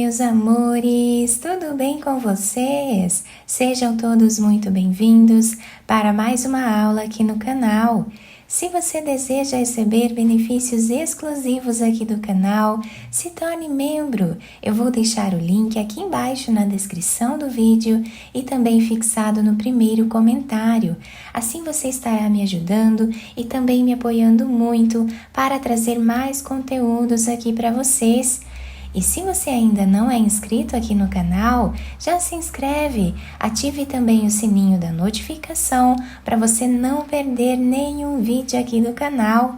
meus amores! Tudo bem com vocês? Sejam todos muito bem-vindos para mais uma aula aqui no canal. Se você deseja receber benefícios exclusivos aqui do canal, se torne membro. Eu vou deixar o link aqui embaixo na descrição do vídeo e também fixado no primeiro comentário. Assim você estará me ajudando e também me apoiando muito para trazer mais conteúdos aqui para vocês. E se você ainda não é inscrito aqui no canal, já se inscreve, ative também o sininho da notificação para você não perder nenhum vídeo aqui do canal.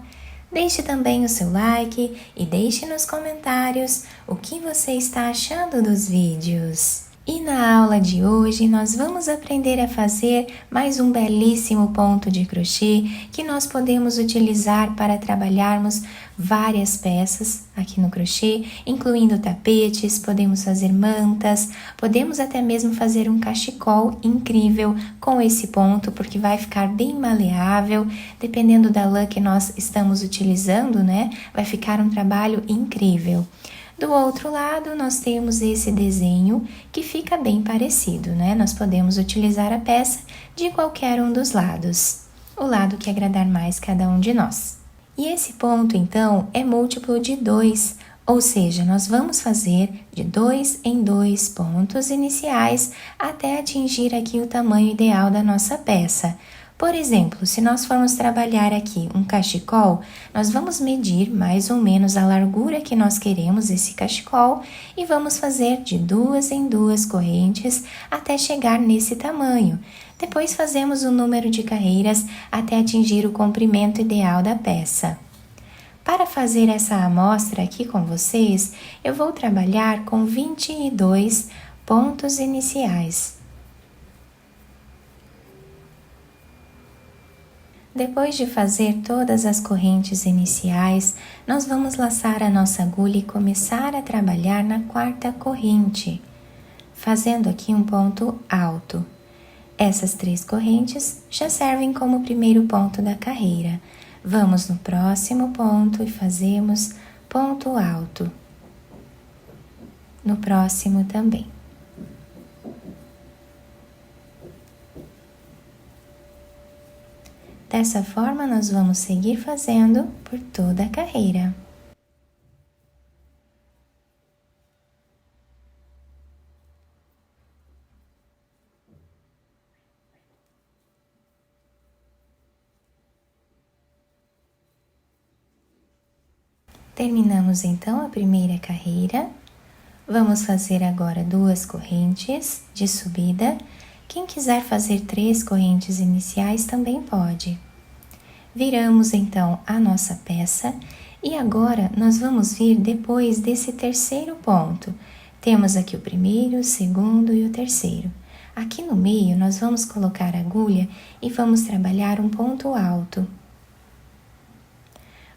Deixe também o seu like e deixe nos comentários o que você está achando dos vídeos. E na aula de hoje nós vamos aprender a fazer mais um belíssimo ponto de crochê que nós podemos utilizar para trabalharmos várias peças aqui no crochê, incluindo tapetes, podemos fazer mantas, podemos até mesmo fazer um cachecol incrível com esse ponto, porque vai ficar bem maleável, dependendo da lã que nós estamos utilizando, né? Vai ficar um trabalho incrível. Do outro lado, nós temos esse desenho que fica bem parecido, né? Nós podemos utilizar a peça de qualquer um dos lados, o lado que agradar mais cada um de nós. E esse ponto, então, é múltiplo de 2, ou seja, nós vamos fazer de 2 em 2 pontos iniciais até atingir aqui o tamanho ideal da nossa peça. Por exemplo, se nós formos trabalhar aqui um cachecol, nós vamos medir mais ou menos a largura que nós queremos esse cachecol e vamos fazer de 2 em 2 correntes até chegar nesse tamanho. Depois fazemos o número de carreiras até atingir o comprimento ideal da peça. Para fazer essa amostra aqui com vocês, eu vou trabalhar com 22 pontos iniciais. Depois de fazer todas as correntes iniciais, nós vamos laçar a nossa agulha e começar a trabalhar na quarta corrente, fazendo aqui um ponto alto. Essas 3 correntes já servem como primeiro ponto da carreira. Vamos no próximo ponto e fazemos ponto alto. No próximo também. Dessa forma, nós vamos seguir fazendo por toda a carreira. Terminamos então a primeira carreira. Vamos fazer agora 2 correntes de subida. Quem quiser fazer 3 correntes iniciais também pode. Viramos então a nossa peça e agora nós vamos vir depois desse terceiro ponto. Temos aqui o primeiro, o segundo e o terceiro. Aqui no meio nós vamos colocar a agulha e vamos trabalhar um ponto alto.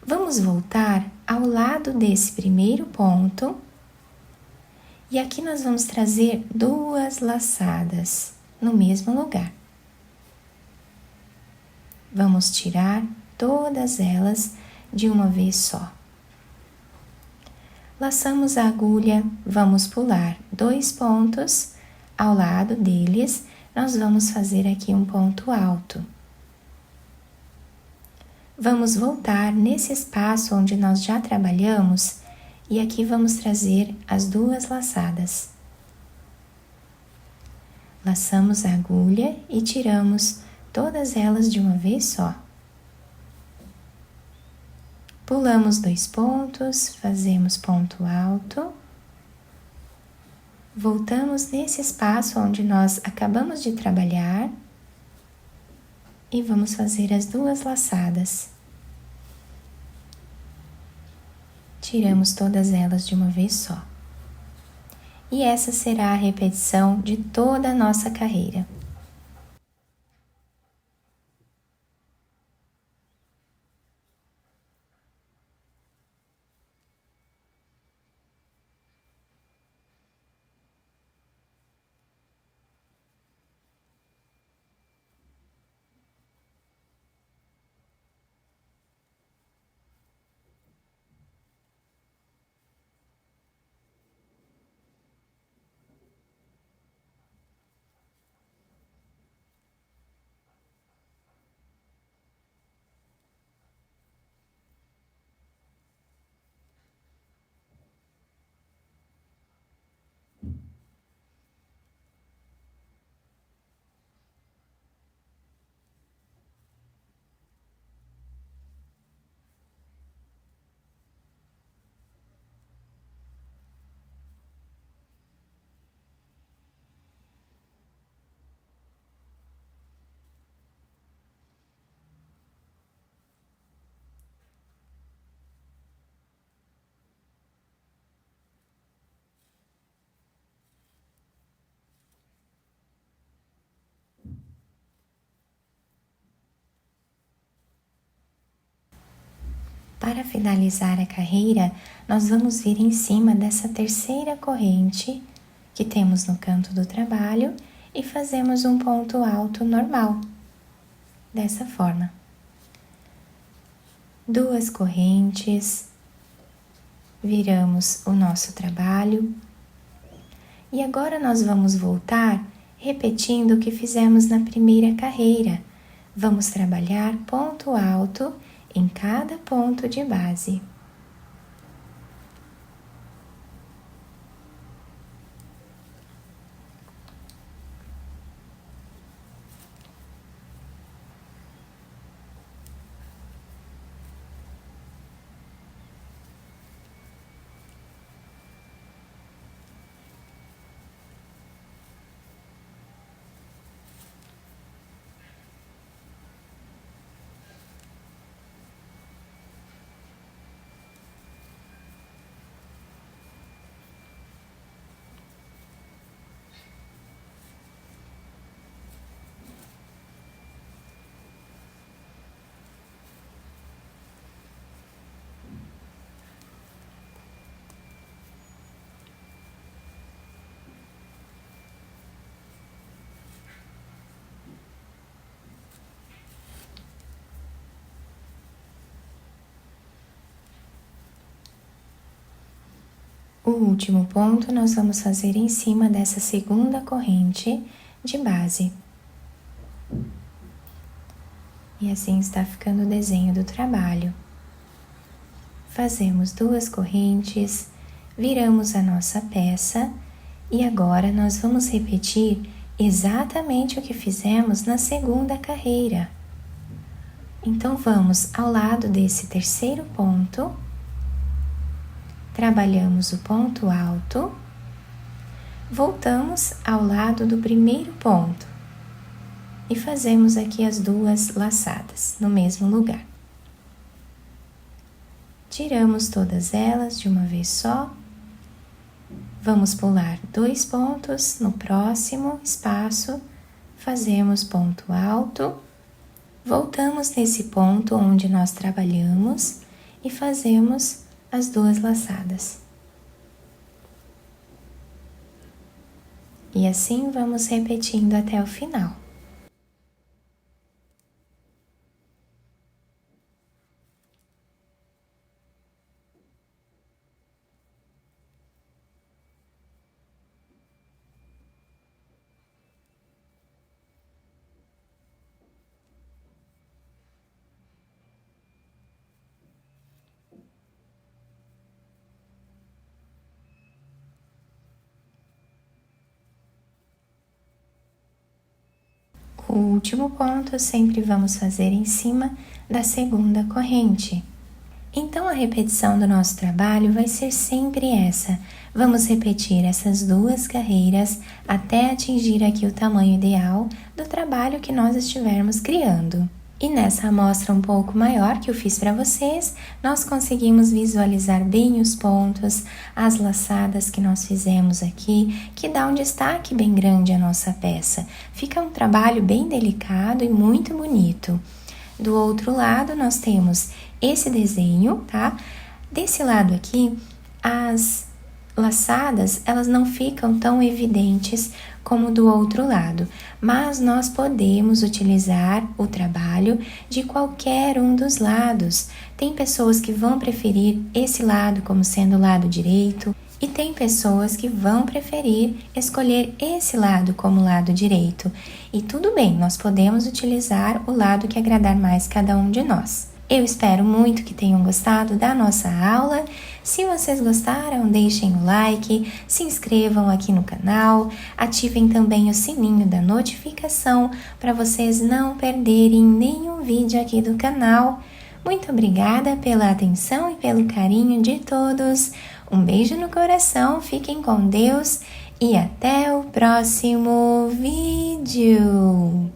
Vamos voltar ao lado desse primeiro ponto e aqui nós vamos trazer 2 laçadas no mesmo lugar. Vamos tirar todas elas de uma vez só. Laçamos a agulha, vamos pular 2 pontos, ao lado deles nós vamos fazer aqui um ponto alto. Vamos voltar nesse espaço onde nós já trabalhamos e aqui vamos trazer as 2 laçadas. Laçamos a agulha e tiramos todas elas de uma vez só. Pulamos 2 pontos, fazemos ponto alto. Voltamos nesse espaço onde nós acabamos de trabalhar e vamos fazer as 2 laçadas. Tiramos todas elas de uma vez só. E essa será a repetição de toda a nossa carreira. Para finalizar a carreira, nós vamos vir em cima dessa terceira corrente que temos no canto do trabalho e fazemos um ponto alto normal, dessa forma. 2 correntes, viramos o nosso trabalho e agora nós vamos voltar repetindo o que fizemos na primeira carreira. Vamos trabalhar ponto alto em cada ponto de base. O último ponto nós vamos fazer em cima dessa segunda corrente de base. E assim está ficando o desenho do trabalho. Fazemos 2 correntes, viramos a nossa peça e agora nós vamos repetir exatamente o que fizemos na segunda carreira. Então vamos ao lado desse terceiro ponto, trabalhamos o ponto alto, voltamos ao lado do primeiro ponto e fazemos aqui as 2 laçadas no mesmo lugar. Tiramos todas elas de uma vez só, vamos pular 2 pontos no próximo espaço, fazemos ponto alto, voltamos nesse ponto onde nós trabalhamos e fazemos as 2 laçadas. E assim vamos repetindo até o final. O último ponto sempre vamos fazer em cima da segunda corrente. Então, a repetição do nosso trabalho vai ser sempre essa. Vamos repetir essas 2 carreiras até atingir aqui o tamanho ideal do trabalho que nós estivermos criando. E nessa amostra um pouco maior que eu fiz para vocês, nós conseguimos visualizar bem os pontos, as laçadas que nós fizemos aqui, que dá um destaque bem grande à nossa peça. Fica um trabalho bem delicado e muito bonito. Do outro lado, nós temos esse desenho, tá? Desse lado aqui, as laçadas, elas não ficam tão evidentes como do outro lado, mas nós podemos utilizar o trabalho de qualquer um dos lados. Tem pessoas que vão preferir esse lado como sendo o lado direito, e tem pessoas que vão preferir escolher esse lado como lado direito. E tudo bem, nós podemos utilizar o lado que agradar mais cada um de nós. Eu espero muito que tenham gostado da nossa aula. Se vocês gostaram, deixem o like, se inscrevam aqui no canal, ativem também o sininho da notificação para vocês não perderem nenhum vídeo aqui do canal. Muito obrigada pela atenção e pelo carinho de todos. Um beijo no coração, fiquem com Deus e até o próximo vídeo!